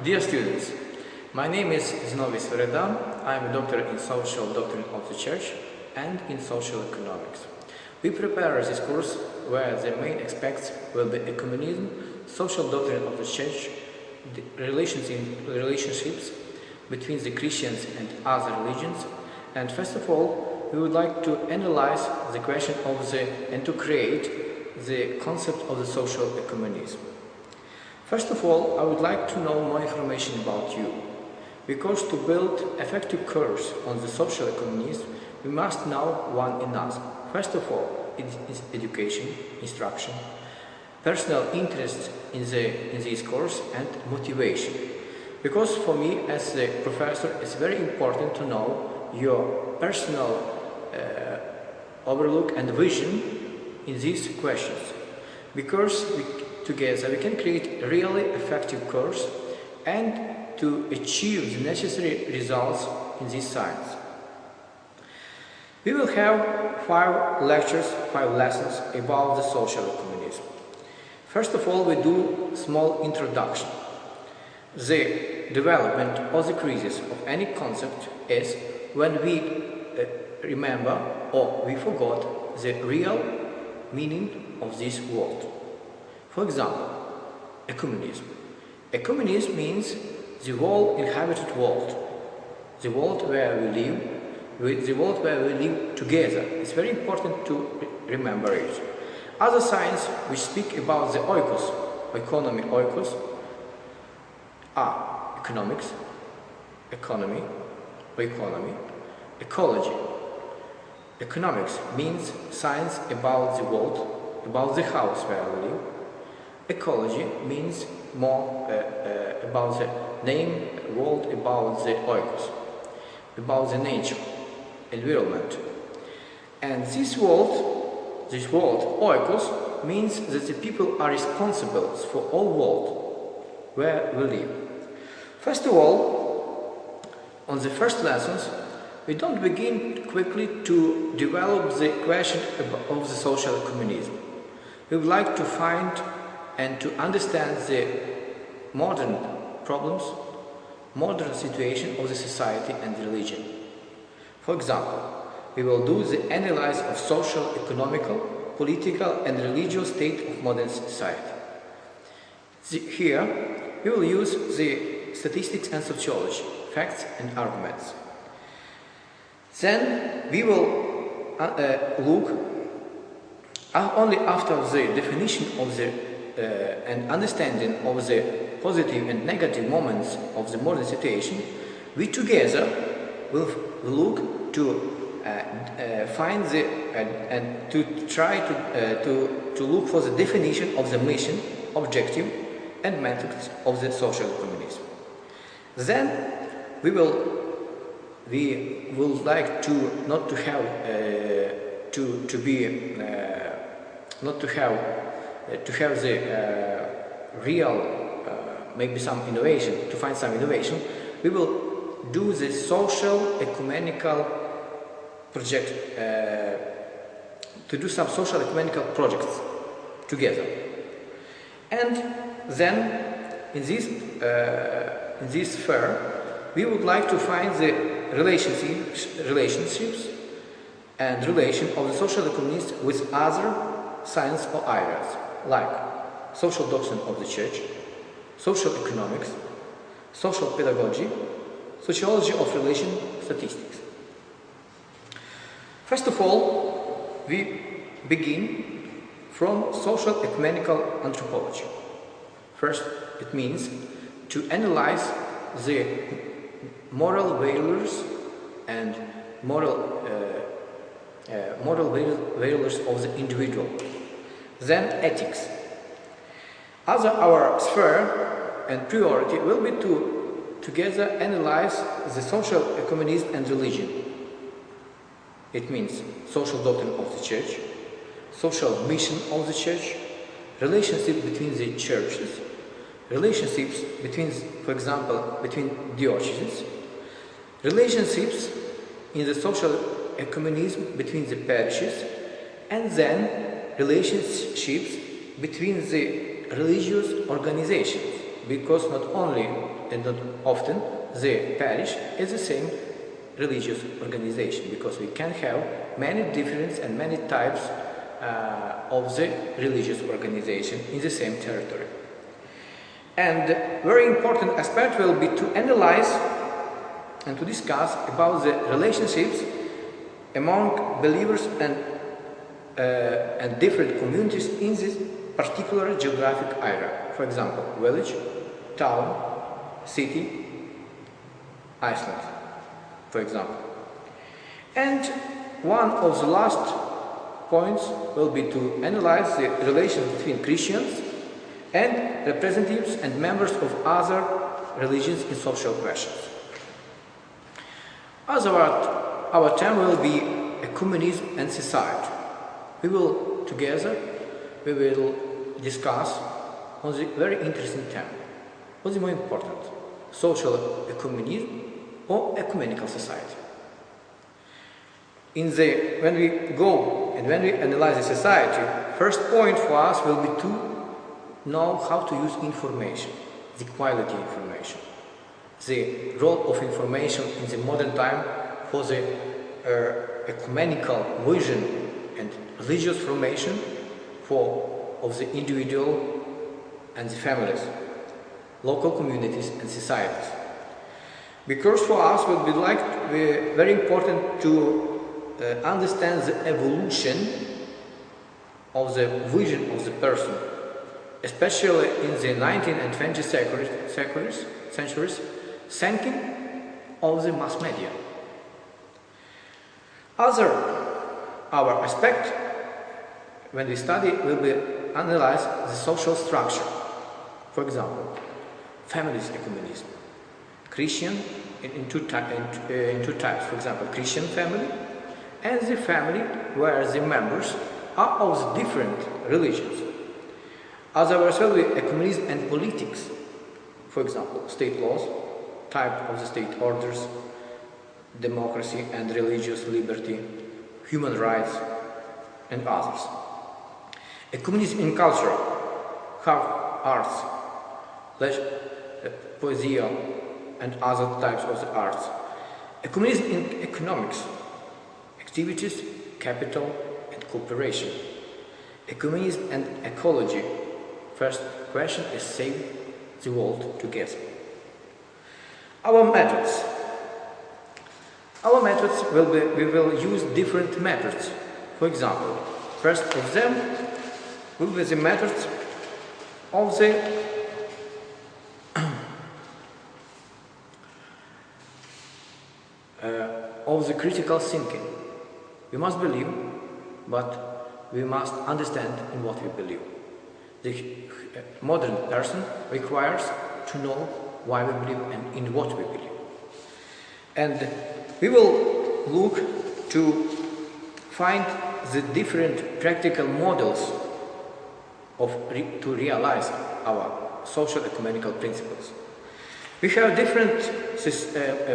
Dear students, my name is Zinoviy Svereda. I am a doctor in social doctrine of the Church and in social economics. We prepare this course where the main aspects will be ecumenism, social doctrine of the Church, the relationships between the Christians and other religions, and first of all, we would like to analyze the question of and to create the concept of the social ecumenism. First of all, I would like to know more information about you, because to build effective course on the social ecumenism, we must know one another. First of all, it is education, instruction, personal interest in this course, and motivation. Because for me, as a professor, it's very important to know your personal overlook and vision in these questions, because together we can create a really effective course and to achieve the necessary results in this science. We will have 5 lectures, 5 lessons about the social ecumenism. First of all, we do small introduction. The development or the crisis of any concept is when we remember or we forgot the real meaning of this word. For example, ecumenism. Ecumenism means the whole inhabited world, the world where we live, the world where we live together. It's very important to remember it. Other science which speak about the oikos, economy, oikos, are economics, economy, ecology. Economics means science about the world, about the house where we live. Ecology means more about the name, world, about the oikos, about the nature, environment. And this world, oikos, means that the people are responsible for all world where we live. First of all, on the first lessons, we don't begin quickly to develop the question of the social ecumenism. We would like to find and to understand the modern problems, modern situation of the society and religion. For example, we will do the analysis of social, economical, political and religious state of modern society. Here, we will use the statistics and sociology, facts and arguments. Then we will look only after the definition of the and understanding of the positive and negative moments of the modern situation, we together will look to find the and to try to look for the definition of the mission, objective, and methods of the social ecumenism. Then we would like to not to have to have the real, maybe some innovation, to find some innovation. We will do the social ecumenical project, to do some social ecumenical projects together. And then in this fair, we would like to find the relationships and relation of the social ecumenist with other science or areas, like social doctrine of the Church, social economics, social pedagogy, sociology of relation, statistics. First of all, we begin from social ecumenical anthropology. First, it means to analyze the moral values and moral values of the individual. Then ethics. Our sphere and priority will be to together analyze the social ecumenism and religion. It means social doctrine of the Church, social mission of the Church, relationship between the churches, relationships between, for example, between dioceses, relationships in the social ecumenism between the parishes, and then relationships between the religious organizations, because not only and not often the parish is the same religious organization, because we can have many different and many types of the religious organization in the same territory. And very important aspect will be to analyze and to discuss about the relationships among believers and different communities in this particular geographic area. For example, village, town, city, Iceland, for example. And one of the last points will be to analyze the relations between Christians and representatives and members of other religions in social questions. As our term will be ecumenism and society. We will discuss on the very interesting term. What is more important, social ecumenism or ecumenical society? When we go and when we analyze the society, first point for us will be to know how to use information, the quality information, the role of information in the modern time for the ecumenical vision and religious formation of the individual and the families, local communities and societies. Because for us it would be very important to understand the evolution of the vision of the person, especially in the 19th and 20th centuries, thinking of the mass media. Our aspect when we study will be analyze the social structure. For example, families ecumenism. Christian in two types. For example, Christian family and the family where the members are of different religions. Otherwise will be ecumenism and politics. For example, state laws, type of the state orders, democracy and religious liberty, human rights, and others. Ecumenism in culture, how arts, poesy, and other types of the arts. Ecumenism in economics, activities, capital, and cooperation. Ecumenism and ecology. First question is save the world together. Our methods. We will use different methods. For example, first of them will be the methods of the critical thinking. We must believe, but we must understand in what we believe. The modern person requires to know why we believe and in what we believe. And we will look to find the different practical models to realize our social ecumenical principles. We have different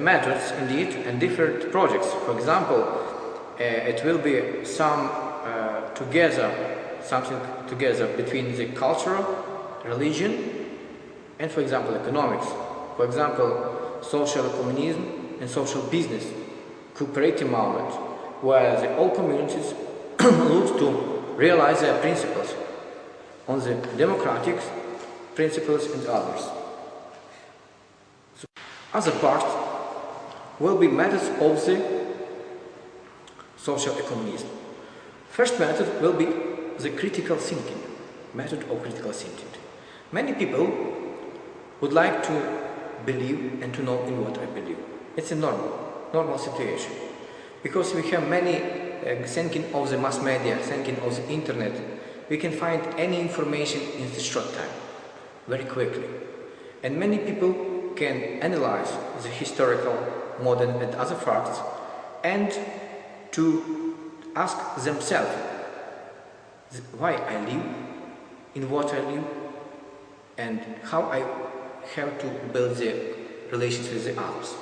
methods indeed and different projects. For example, it will be something together between the cultural, religion, and for example economics. For example, social ecumenism and social business, cooperative movement, where all communities look to realize their principles on the democratic principles and others. So, other part will be methods of the social ecumenism. First method will be the critical thinking, method of critical thinking. Many people would like to believe and to know in what I believe. It's a normal situation, because we have many thinking of the mass media, thinking of the internet. We can find any information in a short time, very quickly. And many people can analyze the historical, modern and other facts and to ask themselves why I live, in what I live, and how I have to build the relations with the others.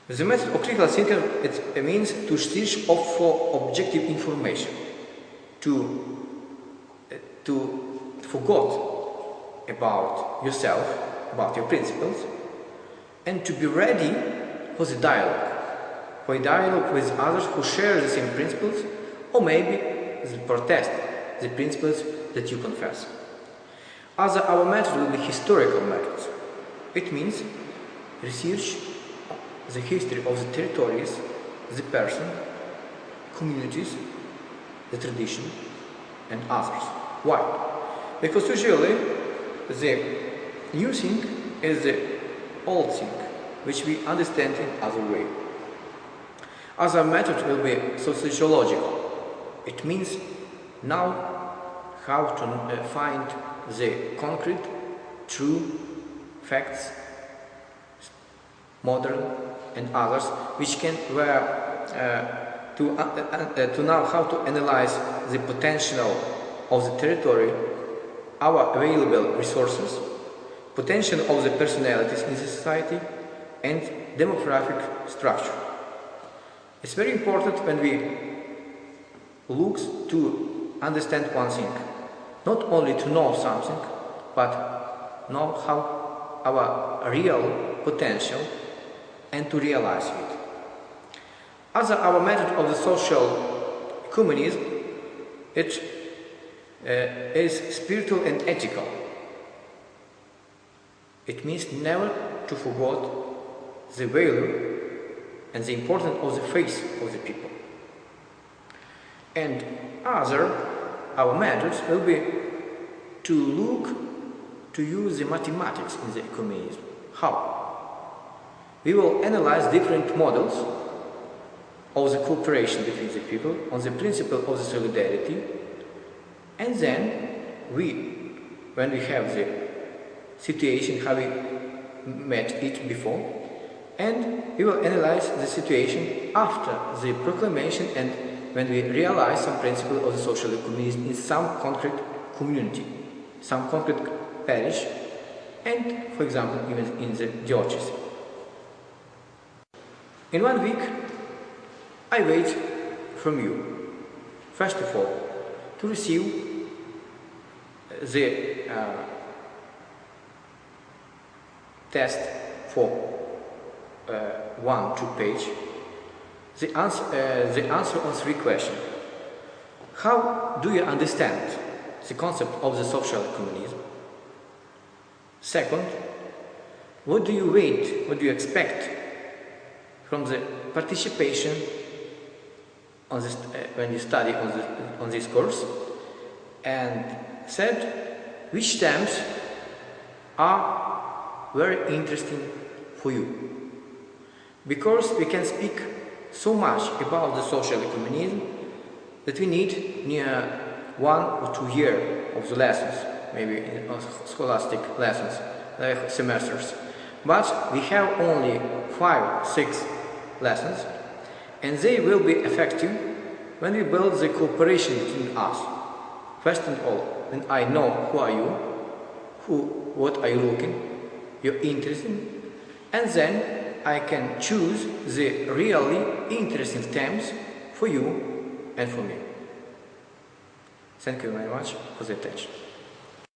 The method of critical thinking, it means to search for objective information, to forget about yourself, about your principles, and to be ready for the dialogue, with others who share the same principles, or maybe the protest the principles that you confess. Our method will be historical methods. It means research the history of the territories, the person, communities, the tradition, and others. Why? Because usually the new thing is the old thing, which we understand in other way. Other method will be sociological. It means now how to find the concrete, true facts, modern and others, which can to know how to analyze the potential of the territory, our available resources, potential of the personalities in the society, and demographic structure. It's very important when we look to understand one thing, not only to know something, but know how our real potential and to realize it. Our method of the social communism, it is spiritual and ethical. It means never to forget the value and the importance of the faith of the people. And our methods will be to use the mathematics in the communism. How? We will analyze different models of the cooperation between the people on the principle of the solidarity, and then when we have the situation how we met it before, and we will analyze the situation after the proclamation and when we realize some principle of the social communism in some concrete community, some concrete parish, and for example even in the diocese. In 1 week I wait from you, first of all, to receive the test for 1-2 page, the answer on 3 questions. How do you understand the concept of the social communism? Second, what do you expect from the participation on this, when you study on this course? And third, which themes are very interesting for you? Because we can speak so much about the social communism that we need near 1 or 2 years of the lessons, maybe in scholastic lessons, like semesters. But we have only 5-6 lessons, and they will be effective when we build the cooperation between us. First of all, when I know who are you, what are you looking, your interest in, and then I can choose the really interesting themes for you and for me. Thank you very much for the attention.